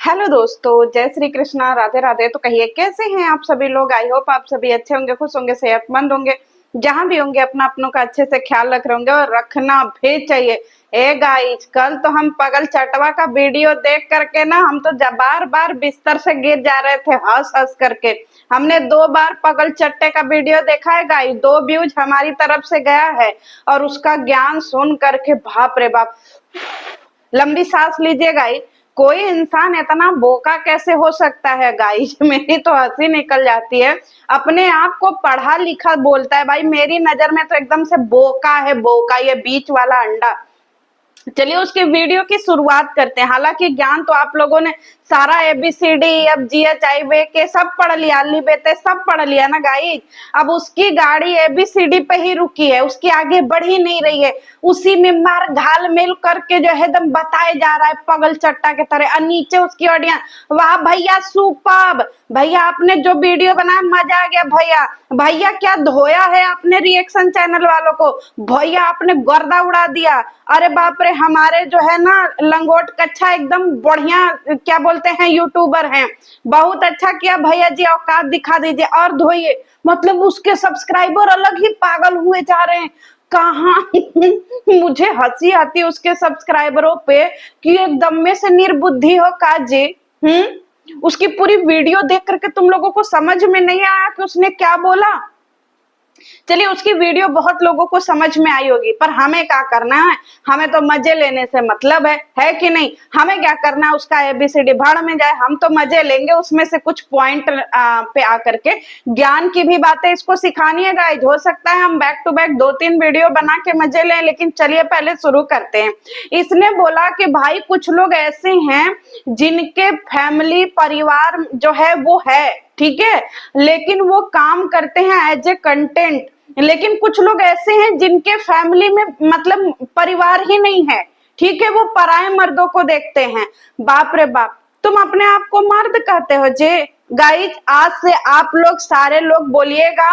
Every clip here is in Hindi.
हेलो दोस्तों, जय श्री कृष्णा, राधे राधे। तो कहिए कैसे हैं आप सभी लोग। आई होप आप सभी अच्छे होंगे, खुश होंगे, सेहतमंद होंगे। जहां भी होंगे अपना अपनों का अच्छे से ख्याल रख रहे होंगे और रखना भी चाहिए। ए गाइस, कल तो हम पगल चटवा का वीडियो देख करके ना हम तो बार बार बिस्तर से गिर जा रहे थे हंस हंस करके। हमने 2 बार पगल चट्टे का वीडियो देखा है गाइस, 2 व्यूज हमारी तरफ से गया है। और उसका ज्ञान सुन करके बाप रे बाप, लंबी सांस लीजिए गाइस। कोई इंसान इतना बोका कैसे हो सकता है गाइस। मेरी तो हंसी निकल जाती है। अपने आप को पढ़ा लिखा बोलता है भाई, मेरी नजर में तो एकदम से बोका है, बोका, ये बीच वाला अंडा। चलिए उसके वीडियो की शुरुआत करते हैं। हालांकि ज्ञान तो आप लोगों ने सारा ABCD अब GHIV के सब पढ़ लिया, अली बेटे सब पढ़ लिया ना गाइस। अब उसकी गाड़ी ABCD पे ही रुकी है, उसकी आगे बढ़ ही नहीं रही है। उसी में मार घाल मिल करके जो है एकदम बताया जा रहा है पगल चट्टा के तरह। और नीचे उसकी ऑडियंस, वाह भैया सुपर्ब, भैया आपने जो वीडियो बनाया मजा आ गया भैया। भैया क्या धोया है आपने रिएक्शन चैनल वालों को, भैया आपने गर्दा उड़ा दिया। अरे बाप रे, हमारे जो है ना लंगोट कच्छा एकदम बढ़िया क्या बोलते हैं यूट्यूबर हैं, बहुत अच्छा किया भैया जी, औकात दिखा दीजिए और धोइए। मतलब उसके सब्सक्राइबर अलग ही पागल हुए जा रहे हैं। कहाँ मुझे हंसी आती है उसके सब्सक्राइबरों पे कि एकदम में से निर्बुद्धि हो काजी। उसकी पूरी वीडियो देख करके तुम लोगों को समझ में नहीं आया कि उसने क्या बोला। चलिए उसकी वीडियो बहुत लोगों को समझ में आई होगी, पर हमें क्या करना है, हमें तो मजे लेने से मतलब है कि नहीं। हमें क्या करना है, उसका ABCD भाड़ में जाए, हम तो मजे लेंगे उसमें से कुछ पॉइंट पे आकर के ज्ञान की भी बातें इसको सिखानी है गाइस। हो सकता है हम बैक टू बैक 2-3 वीडियो बना के मजे लें, लेकिन चलिए पहले शुरू करते हैं। इसने बोला कि भाई कुछ लोग ऐसे हैं जिनके फैमिली परिवार जो है वो है, ठीक है, लेकिन वो काम करते हैं एज ए कंटेंट। लेकिन कुछ लोग ऐसे हैं जिनके फैमिली में मतलब परिवार ही नहीं है, ठीक है, वो पराये मर्दों को देखते हैं। बाप रे बाप, तुम अपने आप को मर्द कहते हो जे। गाइस आज से आप लोग सारे लोग बोलिएगा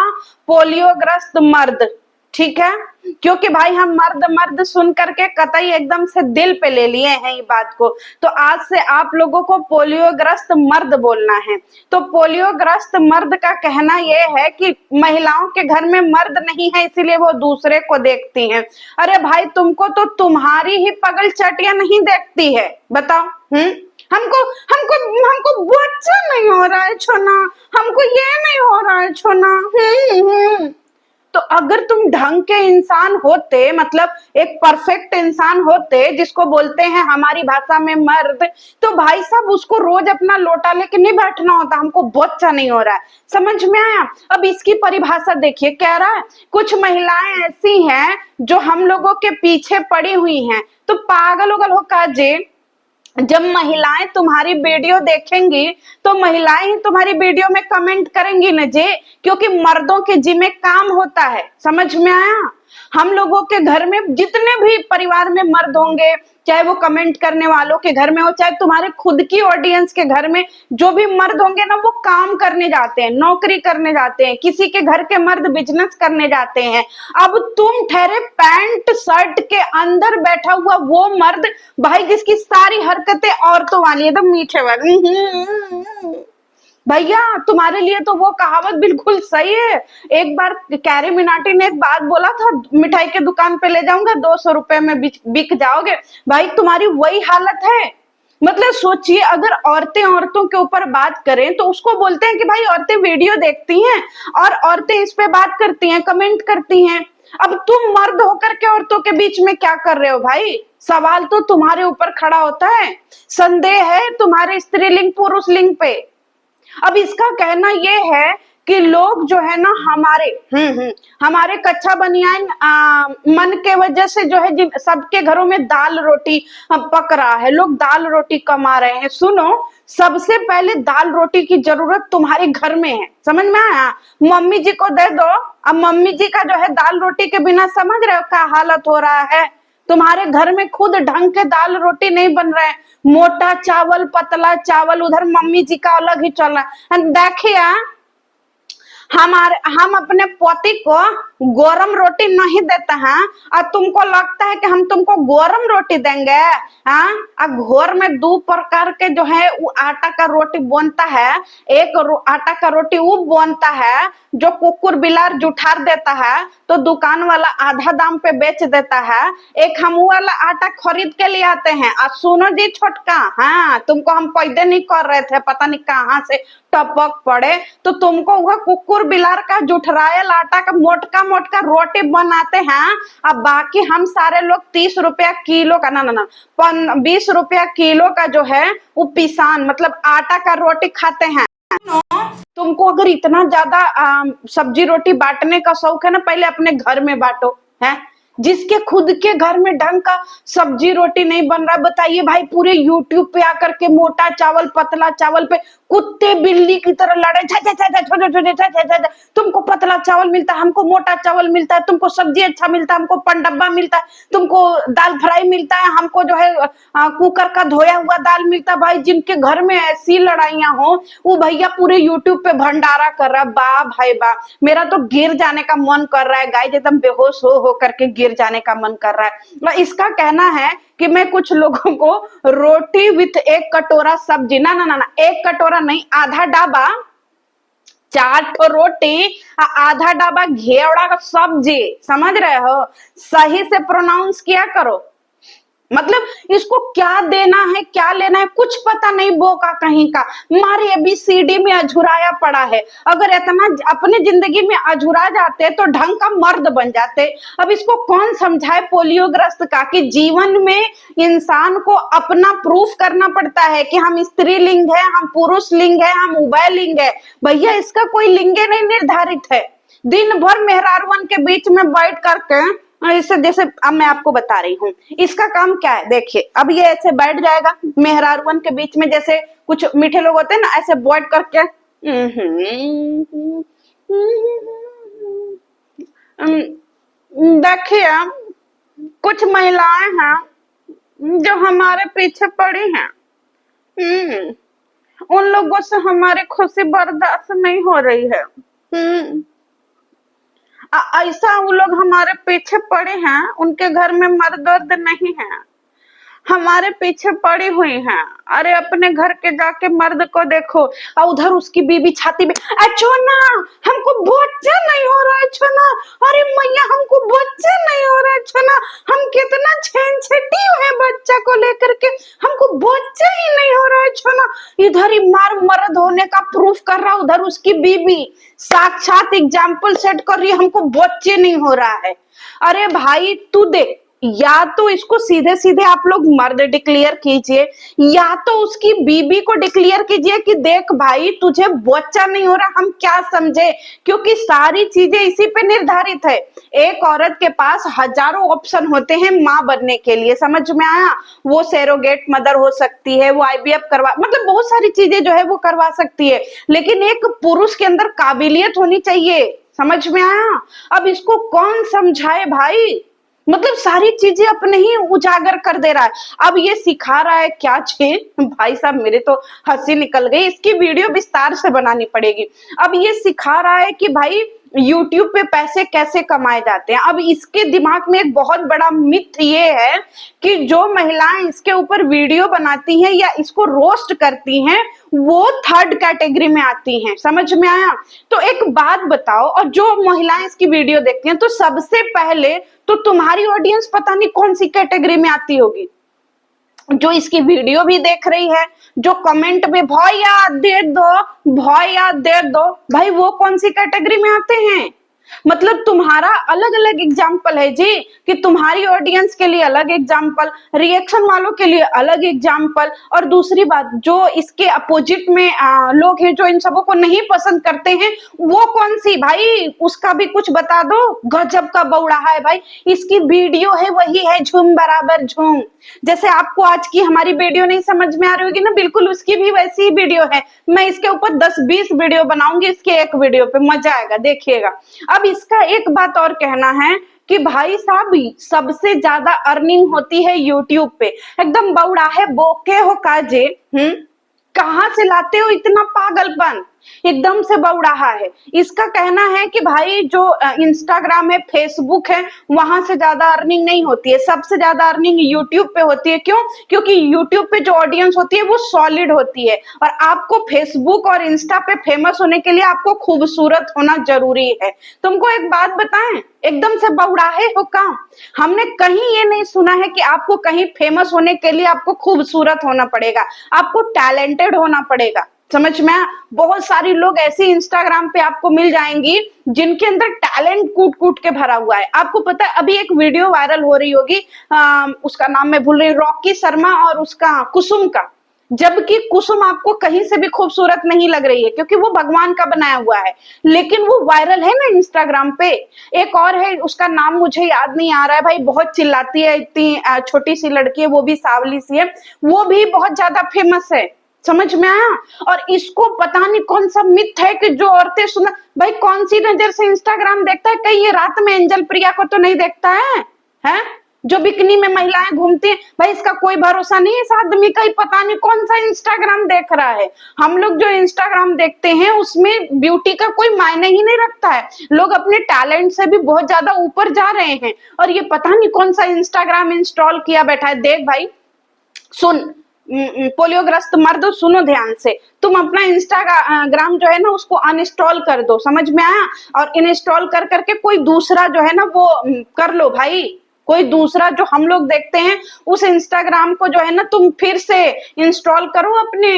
पोलियोग्रस्त मर्द, ठीक है, क्योंकि भाई हम मर्द मर्द सुन करके कतई एकदम से दिल पे ले लिए हैं ये बात को। तो आज से आप लोगों को पोलियोग्रस्त मर्द बोलना है। तो पोलियोग्रस्त मर्द का कहना यह है कि महिलाओं के घर में मर्द नहीं है, इसीलिए वो दूसरे को देखती हैं। अरे भाई तुमको तो तुम्हारी ही पगल चटिया नहीं देखती है, बताओ। हमको हमको हमको बच्चा नहीं हो रहा है छोना, हमको ये नहीं हो रहा है छोना। तो अगर तुम ढंग के इंसान होते, मतलब एक परफेक्ट इंसान होते जिसको बोलते हैं हमारी भाषा में मर्द, तो भाई साहब उसको रोज अपना लोटा लेके नहीं बैठना होता, हमको बच्चा नहीं हो रहा है। समझ में आया। अब इसकी परिभाषा देखिए, कह रहा है कुछ महिलाएं ऐसी हैं जो हम लोगों के पीछे पड़ी हुई हैं। तो पागल उगल हो काजे, जब महिलाएं तुम्हारी वीडियो देखेंगी तो महिलाएं ही तुम्हारी वीडियो में कमेंट करेंगी न जे, क्योंकि मर्दों के जिम्मे काम होता है। समझ में आया। हम लोगों के घर में जितने भी परिवार में मर्द होंगे, चाहे वो कमेंट करने वालों के घर में हो, चाहे तुम्हारे खुद की ऑडियंस के घर में जो भी मर्द होंगे ना, वो काम करने जाते हैं, नौकरी करने जाते हैं, किसी के घर के मर्द बिजनेस करने जाते हैं। अब तुम ठहरे पैंट शर्ट के अंदर बैठा हुआ वो मर्द भाई, जिसकी सारी हरकतें औरतों वाली, एकदम मीठे वाली। भैया तुम्हारे लिए तो वो कहावत बिल्कुल सही है। एक बार कैरी मिनाटी ने एक बात बोला था, मिठाई के दुकान पे ले जाऊंगा 200 रुपए में बिक जाओगे। भाई तुम्हारी वही हालत है। मतलब सोचिए, अगर औरतें औरतों के ऊपर बात करें तो उसको बोलते हैं कि भाई औरतें वीडियो देखती हैं और औरतें इस पे बात करती हैं, कमेंट करती हैं। अब तुम मर्द होकर के औरतों के बीच में क्या कर रहे हो भाई। सवाल तो तुम्हारे ऊपर खड़ा होता है, संदेह है तुम्हारे स्त्रीलिंग पुरुष लिंग पे। अब इसका कहना यह है कि लोग जो है ना हमारे कच्चा बनियान मन के वजह से जो है जिन सबके घरों में दाल रोटी पक रहा है, लोग दाल रोटी कमा रहे हैं। सुनो, सबसे पहले दाल रोटी की जरूरत तुम्हारे घर में है। समझ में आया। मम्मी जी को दे दो। अब मम्मी जी का जो है दाल रोटी के बिना समझ रहे हो क्या हालत हो रहा है। तुम्हारे घर में खुद ढंग के दाल रोटी नहीं बन रहे, मोटा चावल पतला चावल, उधर मम्मी जी का अलग ही चल रहा है। देखिए हम अपने पति को गरम रोटी नहीं देते हैं और तुमको लगता है कि हम तुमको गरम रोटी देंगे। हाँ, घर में दो प्रकार के जो है वो आटा का रोटी बनता है। एक आटा का रोटी वो बनता है जो कुकुर बिलार जुठार देता है तो दुकान वाला आधा दाम पे बेच देता है। एक हम वो वाला आटा खरीद के ले आते हैं। और सुनो जी छोटका, हाँ तुमको हम पैदे नहीं कर रहे थे, पता नहीं कहाँ से टपक पड़े, तो तुमको वह कुकुर बिलार का जुठरायल आटा का मोटका मोटका रोटी बनाते हैं। अब बाकी हम सारे लोग 30 रुपया किलो का ना 20 रुपया किलो का जो है वो पिसान मतलब आटा का रोटी खाते हैं। तुमको अगर इतना ज्यादा सब्जी रोटी बांटने का शौक है ना, पहले अपने घर में बांटो। है जिसके खुद के घर में ढंग का सब्जी रोटी नहीं बन रहा, बताइए भाई पूरे यूट्यूब पे आकर के मोटा चावल पतला चावल पे कुत्ते बिल्ली की तरह लड़े, तुमको पतला चावल मिलता है, हमको मोटा चावल मिलता है, तुमको सब्जी अच्छा मिलता है, हमको पंडब्बा मिलता है, तुमको दाल फ्राई मिलता है, हमको जो है कुकर का धोया हुआ दाल मिलता है। भाई जिनके घर में ऐसी लड़ाइयां हो वो भैया पूरे यूट्यूब पे भंडारा कर रहा है। बा भाई बा, मेरा तो गिर जाने का मन कर रहा है गाइस, एकदम बेहोश हो करके गिर जाने का मन कर रहा है। इसका कहना है कि मैं कुछ लोगों को रोटी विथ एक कटोरा सब्जी ना एक कटोरा नहीं, आधा डाबा 4 रोटी आधा डाबा घेवड़ा का सब्जी, समझ रहे हो? सही से प्रोनाउंस किया करो। मतलब इसको क्या देना है क्या लेना है कुछ पता नहीं, बोका कहीं का मारे ABCD में अझुराया पड़ा है। अगर इतना अपने जिंदगी में अझुरा जाते तो ढंग का मर्द बन जाते। अब इसको कौन समझाए पोलियोग्रस्त का कि जीवन में इंसान को अपना प्रूफ करना पड़ता है कि हम स्त्रीलिंग है, हम पुरुष लिंग है, हम उभय लिंग है। भैया इसका कोई लिंगे नहीं निर्धारित है। दिन भर मेहरारूवन के बीच में बैठ करके ऐसे, जैसे अब मैं आपको बता रही हूँ इसका काम क्या है। देखिए अब ये ऐसे बैठ जाएगा मेहरारूवन के बीच में, जैसे कुछ मीठे लोग होते हैं ना ऐसे बैठ करके देखिए कुछ महिलाएं हैं जो हमारे पीछे पड़ी हैं, उन लोगों से हमारी खुशी बर्दाश्त नहीं हो रही है। ऐसा वो लोग हमारे पीछे पड़े हैं, उनके घर में मर्द वर्द नहीं है, हमारे पीछे पड़ी हुई हैं। अरे अपने घर के जाके मर्द को देखो और उधर उसकी बीबी छाती में छोना हमको बच्चा नहीं हो रहा है छोना, अरे मैया हमको बच्चा नहीं हो रहा है छोना, हम कितना छेटी है बच्चा को लेकर के, हमको बच्चा ही नहीं हो रहा है छोना। इधर ही मार मर्द होने का प्रूफ कर रहा, उधर उसकी बीबी साक्षात एग्जाम्पल सेट कर रही है, हमको बच्चे नहीं हो रहा है। अरे भाई तू देख, या तो इसको सीधे सीधे आप लोग मर्द डिक्लेयर कीजिए या तो उसकी बीबी को डिक्लेयर कीजिए कि देख भाई तुझे बच्चा नहीं हो रहा, हम क्या समझे, क्योंकि सारी चीजें इसी पे निर्धारित है। एक औरत के पास हजारों ऑप्शन होते हैं माँ बनने के लिए, समझ में आया? वो सेरोगेट मदर हो सकती है, वो IVF करवा, मतलब बहुत सारी चीजें जो है वो करवा सकती है, लेकिन एक पुरुष के अंदर काबिलियत होनी चाहिए, समझ में आया? अब इसको कौन समझाए भाई, मतलब सारी चीजें अपने ही उजागर कर दे रहा है। अब ये सिखा रहा है क्या चीज, भाई साहब मेरे तो हंसी निकल गई, इसकी वीडियो विस्तार से बनानी पड़ेगी। अब ये सिखा रहा है कि भाई YouTube पे पैसे कैसे कमाए जाते हैं। अब इसके दिमाग में एक बहुत बड़ा मिथ ये है कि जो महिलाएं इसके ऊपर वीडियो बनाती हैं या इसको रोस्ट करती हैं वो 3rd कैटेगरी में आती हैं, समझ में आया? तो एक बात बताओ, और जो महिलाएं इसकी वीडियो देखती हैं तो सबसे पहले तो तुम्हारी ऑडियंस पता नहीं कौन सी कैटेगरी में आती होगी, जो इसकी वीडियो भी देख रही है, जो कमेंट में भैया दे दो भैया दे दो, भाई वो कौन सी कैटेगरी में आते हैं? मतलब तुम्हारा अलग अलग एग्जाम्पल है जी, कि तुम्हारी ऑडियंस के लिए अलग एग्जाम्पल, रिएक्शन वालों के लिए अलग एग्जाम्पल, और दूसरी बात जो इसके अपोजिट में लोग हैं जो इन सबों को नहीं पसंद करते हैं वो कौन सी, भाई उसका भी कुछ बता दो। गजब का बौड़ा है भाई, इसकी वीडियो है वही है झूम बराबर झूम। जैसे आपको आज की हमारी वीडियो नहीं समझ में आ रही होगी ना, बिल्कुल उसकी भी वैसी ही वीडियो है। मैं इसके ऊपर 10-20 वीडियो बनाऊंगी, इसके एक वीडियो पे मजा आएगा, देखिएगा। अब इसका एक बात और कहना है कि भाई साहब सबसे ज्यादा अर्निंग होती है यूट्यूब पे। एकदम बौड़ा है, बोके हो काजे, कहाँ से लाते हो इतना पागलपन? एकदम से बौड़ाहा है। इसका कहना है कि भाई जो इंस्टाग्राम है, फेसबुक है, वहां से ज्यादा अर्निंग नहीं होती है, सबसे ज्यादा अर्निंग यूट्यूब पे होती है। क्यों? क्योंकि यूट्यूब पे जो ऑडियंस होती है वो सॉलिड होती है, और आपको फेसबुक और इंस्टा पे फेमस होने के लिए आपको खूबसूरत होना जरूरी है। तुमको एक बात बताएं, एकदम से बौड़ाहे हो काम। हमने कहीं ये नहीं सुना है कि आपको कहीं फेमस होने के लिए आपको खूबसूरत होना पड़ेगा, आपको टैलेंटेड होना पड़ेगा। समझ में? बहुत सारी लोग ऐसे इंस्टाग्राम पे आपको मिल जाएंगी जिनके अंदर टैलेंट कूट कूट के भरा हुआ है। आपको पता है अभी एक वीडियो वायरल हो रही होगी, उसका नाम मैं भूल रही, रॉकी शर्मा और उसका कुसुम का। जबकि कुसुम आपको कहीं से भी खूबसूरत नहीं लग रही है क्योंकि वो भगवान का बनाया हुआ है, लेकिन वो वायरल है ना इंस्टाग्राम पे। एक और है, उसका नाम मुझे याद नहीं आ रहा है भाई, बहुत चिल्लाती है, इतनी छोटी सी लड़की है, वो भी सांवली सी है, वो भी बहुत ज्यादा फेमस है। समझ में आया? और इसको पता नहीं कौन सा मिथ है कि जो औरतें सुना, भाई कौन सी नजर से इंस्टाग्राम देखता है? कहीं ये रात में एंजल प्रिया को तो नहीं देखता है? हैं? जो बिकनी में महिलाएं घूमती हैं, भाई इसका कोई भरोसा नहीं है, इस आदमी का ही पता नहीं कौन सा इंस्टाग्राम देख रहा है। हम लोग जो इंस्टाग्राम देखते हैं उसमें ब्यूटी का कोई मायने ही नहीं रखता है, लोग अपने टैलेंट से भी बहुत ज्यादा ऊपर जा रहे हैं, और ये पता नहीं कौन सा इंस्टाग्राम इंस्टॉल किया बैठा है। देख भाई सुन, पोलियोग्रस्त मर्द सुनो ध्यान से, तुम अपना इंस्टाग्राम जो है ना उसको अनइंस्टॉल कर दो, समझ में आया? और इंस्टॉल कर करके कोई दूसरा जो है ना वो कर लो भाई, कोई दूसरा जो हम लोग देखते हैं उस इंस्टाग्राम को जो है ना तुम फिर से इंस्टॉल करो अपने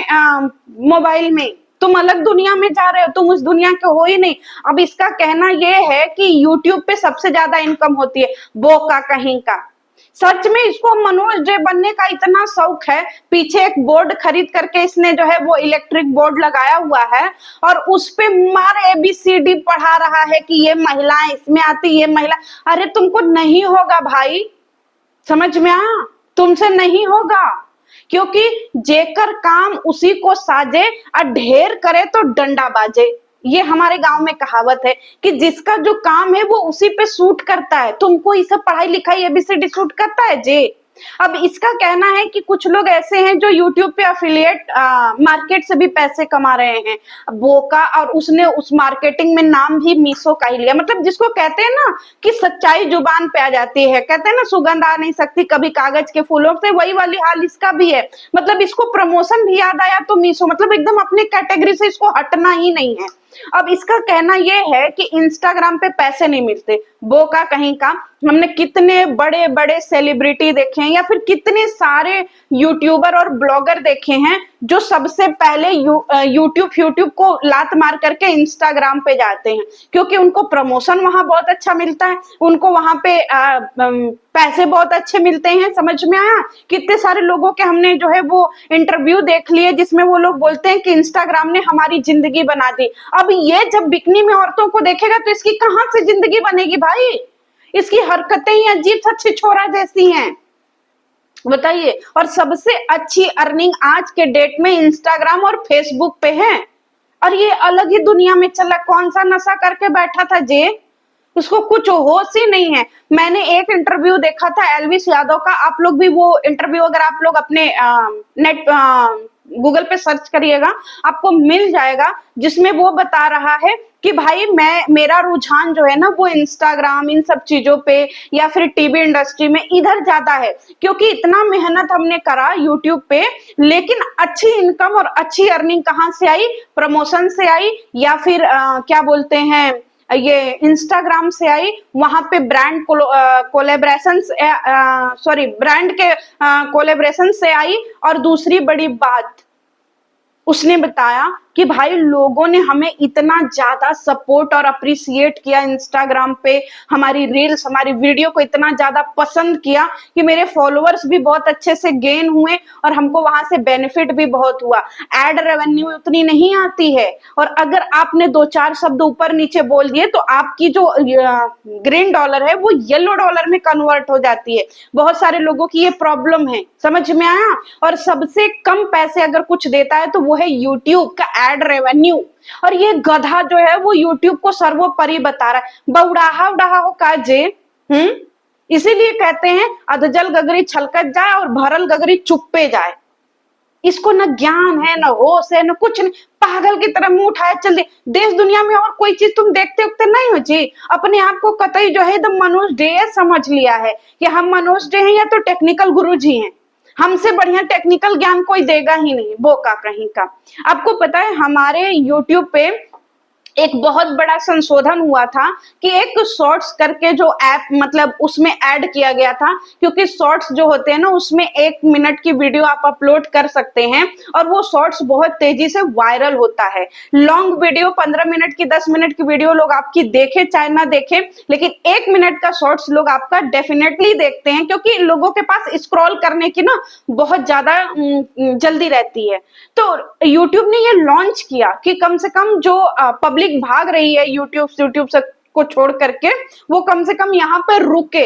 मोबाइल में। तुम अलग दुनिया में जा रहे हो, तुम उस दुनिया के हो ही नहीं। अब इसका कहना यह है कि यूट्यूब पे सबसे ज्यादा इनकम होती है, बोका कहीं का। सच में इसको मनोज जे बनने का इतना शौक है, पीछे एक बोर्ड खरीद करके इसने जो है वो इलेक्ट्रिक बोर्ड लगाया हुआ है, और उस पे मार ABCD पढ़ा रहा है कि ये महिलाएं इसमें आती, ये महिला। अरे तुमको नहीं होगा भाई, समझ में आया? तुमसे नहीं होगा, क्योंकि जेकर काम उसी को साजे, और ढेर करे तो डंडा बाजे। ये हमारे गांव में कहावत है कि जिसका जो काम है वो उसी पे सूट करता है। तुमको ये सब पढ़ाई लिखाई ABCD सूट करता है जे? अब इसका कहना है कि कुछ लोग ऐसे हैं जो YouTube पे अफिलिएट मार्केट से भी पैसे कमा रहे हैं, बोका, और उसने उस मार्केटिंग में नाम भी मीशो का ही लिया। मतलब जिसको कहते हैं ना कि सच्चाई जुबान पे आ जाती है, कहते हैं ना सुगंध आ नहीं सकती कभी कागज के फूलों से, वही वाली हाल इसका भी है। मतलब इसको प्रमोशन भी याद आया तो मीशो, मतलब एकदम अपने कैटेगरी से इसको हटना ही नहीं है। अब इसका कहना यह है कि इंस्टाग्राम पे पैसे नहीं मिलते, बोका कहीं का। हमने कितने बड़े बड़े सेलिब्रिटी देखे हैं, या फिर कितने सारे यूट्यूबर और ब्लॉगर देखे हैं जो सबसे पहले यूट्यूब को लात मार करके इंस्टाग्राम पे जाते हैं, क्योंकि उनको प्रमोशन वहां बहुत अच्छा मिलता है, उनको वहां पे पैसे बहुत अच्छे मिलते हैं। समझ में आया? कितने सारे लोगों के हमने जो है वो इंटरव्यू देख लिए जिसमें वो लोग बोलते हैं कि इंस्टाग्राम ने हमारी जिंदगी बना दी। अब ये जब बिकनी में औरतों को देखेगा तो इसकी कहां से जिंदगी बनेगी भाई? इसकी हरकतें ही अजीब सा छिछोरा जैसी हैं, बताइए। और सबसे अच्छी अर्निंग आज के डेट में इंस्टाग्राम और फेसबुक पे है, और ये अलग ही दुनिया में चला। कौन सा नशा करके बैठा था जे, उसको कुछ होश ही नहीं है। मैंने एक इंटरव्यू देखा था एलविस यादव का, आप लोग भी वो इंटरव्यू अगर आप लोग अपने नेट गूगल पे सर्च करिएगा आपको मिल जाएगा, जिसमें वो बता रहा है कि भाई मेरा रुझान जो है ना वो इंस्टाग्राम इन सब चीजों पे या फिर टीवी इंडस्ट्री में इधर ज्यादा है, क्योंकि इतना मेहनत हमने करा यूट्यूब पे, लेकिन अच्छी इनकम और अच्छी अर्निंग कहाँ से आई? प्रमोशन से आई, या फिर क्या बोलते हैं ये इंस्टाग्राम से आई। वहां पे ब्रांड कोलेब्रेशन, सॉरी ब्रांड के कोलेब्रेशन से आई। और दूसरी बड़ी बात उसने बताया कि भाई लोगों ने हमें इतना ज्यादा सपोर्ट और अप्रिसिएट किया इंस्टाग्राम पे, हमारी रील्स हमारी वीडियो को इतना ज्यादा पसंद किया कि मेरे फॉलोअर्स भी बहुत अच्छे से गेन हुए और हमको वहां से बेनिफिट भी बहुत हुआ। एड रेवेन्यू उतनी नहीं आती है, और अगर आपने दो चार शब्द ऊपर नीचे बोल दिए तो आपकी जो ग्रीन डॉलर है वो येलो डॉलर में कन्वर्ट हो जाती है। बहुत सारे लोगों की ये प्रॉब्लम है, समझ में आया? और सबसे कम पैसे अगर कुछ देता है तो वो है यूट्यूब का एड रेवेन्यू, और ये गधा जो है वो यूट्यूब को सर्वोपरि बता रहा है। बौड़ाहा उड़ाहा हो काजे। इसीलिए कहते हैं अधजल गगरी छलकत जाए और भरल गगरी चुप्पे जाए। इसको ना ज्ञान है, ना होश है, ना कुछ नहीं, पागल की तरह मुंह उठाया चल दे। देश दुनिया में और कोई चीज तुम देखते उगते नहीं हो जी। अपने आप को कतई जो है एकदम मनोज डे समझ लिया है कि हम मनोज डे हैं या तो टेक्निकल गुरु जी हैं। हमसे बढ़िया टेक्निकल ज्ञान कोई देगा ही नहीं, बोका कहीं का। आपको पता है हमारे यूट्यूब पे एक बहुत बड़ा संशोधन हुआ था कि एक शॉर्ट्स करके जो ऐप मतलब उसमें ऐड किया गया था, क्योंकि शॉर्ट्स जो होते हैं ना उसमें 1 मिनट की वीडियो आप अपलोड कर सकते हैं और वो शॉर्ट्स बहुत तेजी से वायरल होता है। लॉन्ग वीडियो 15 मिनट की 10 मिनट की वीडियो लोग आपकी देखे चाहे ना देखे, लेकिन 1 मिनट का शॉर्ट्स लोग आपका डेफिनेटली देखते हैं, क्योंकि लोगों के पास स्क्रॉल करने की ना बहुत ज्यादा जल्दी रहती है। तो यूट्यूब ने ये लॉन्च किया कि कम से कम जो पब्लिक भाग रही है यूट्यूब से को छोड़ करके, वो कम से कम यहाँ पर रुके,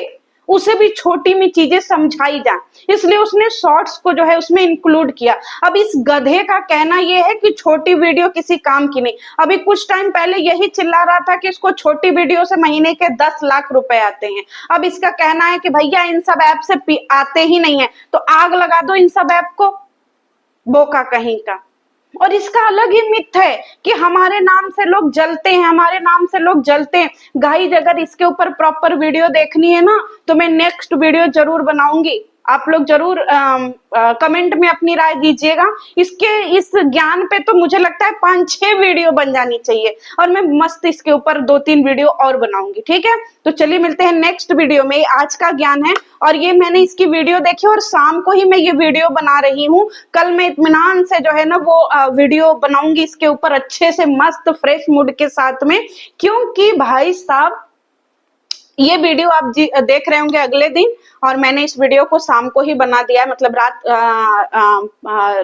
उसे भी छोटी में चीजें समझाई जाए, इसलिए उसने शॉर्ट्स को जो है उसमें इंक्लूड किया। अब इस गधे का कहना यह है कि छोटी वीडियो किसी काम की नहीं। अभी कुछ टाइम पहले यही चिल्ला रहा था कि इसको छोटी वीडियो से महीने के 10 लाख रुपए आते हैं। अब इसका कहना है कि भैया इन सब ऐप से आते ही नहीं है, तो आग लगा दो इन सब ऐप को, बोका कहीं का। और इसका अलग ही मिथ है कि हमारे नाम से लोग जलते हैं, हमारे नाम से लोग जलते हैं। गाइस अगर इसके ऊपर प्रॉपर वीडियो देखनी है ना तो मैं नेक्स्ट वीडियो जरूर बनाऊंगी। आप लोग जरूर कमेंट में अपनी राय दीजिएगा। इस ज्ञान पे तो मुझे लगता है 5-6 वीडियो बन जानी चाहिए, और मैं मस्त इसके ऊपर 2-3 वीडियो और बनाऊंगी। ठीक है, तो चलिए मिलते हैं नेक्स्ट वीडियो में। आज का ज्ञान है और ये मैंने इसकी वीडियो देखी और शाम को ही मैं ये वीडियो बना रही हूँ। कल मैं इत्मीनान से जो है ना वो वीडियो बनाऊंगी इसके ऊपर अच्छे से मस्त फ्रेश मूड के साथ में, क्योंकि भाई साहब ये वीडियो आप देख रहे होंगे अगले दिन, और मैंने इस वीडियो को शाम को ही बना दिया है, मतलब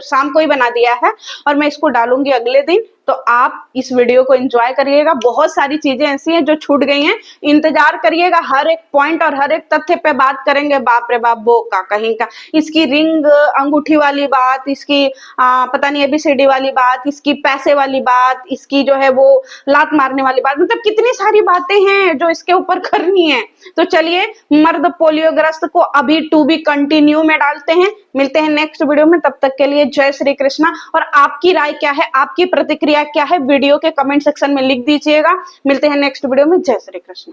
शाम को ही बना दिया है, और मैं इसको डालूंगी अगले दिन। तो आप इस वीडियो को एंजॉय करिएगा। बहुत सारी चीजें ऐसी हैं जो छूट गई हैं, इंतजार करिएगा। हर एक पॉइंट और हर एक तथ्य पे बात करेंगे। बाप रे बाप, बोका कहीं का। इसकी रिंग अंगूठी वाली बात, इसकी पता नहीं ABCD वाली बात, इसकी पैसे वाली बात, इसकी जो है वो लात मारने वाली बात, मतलब कितनी सारी बातें हैं जो इसके ऊपर करनी है। तो चलिए मर्द पोलियोग्रस्त को अभी टू बी कंटिन्यू में डालते हैं। मिलते हैं नेक्स्ट वीडियो में, तब तक के लिए जय श्री कृष्णा। और आपकी राय क्या है, आपकी प्रतिक्रिया क्या है, वीडियो के कमेंट सेक्शन में लिख दीजिएगा। मिलते हैं नेक्स्ट वीडियो में। जय श्री कृष्ण।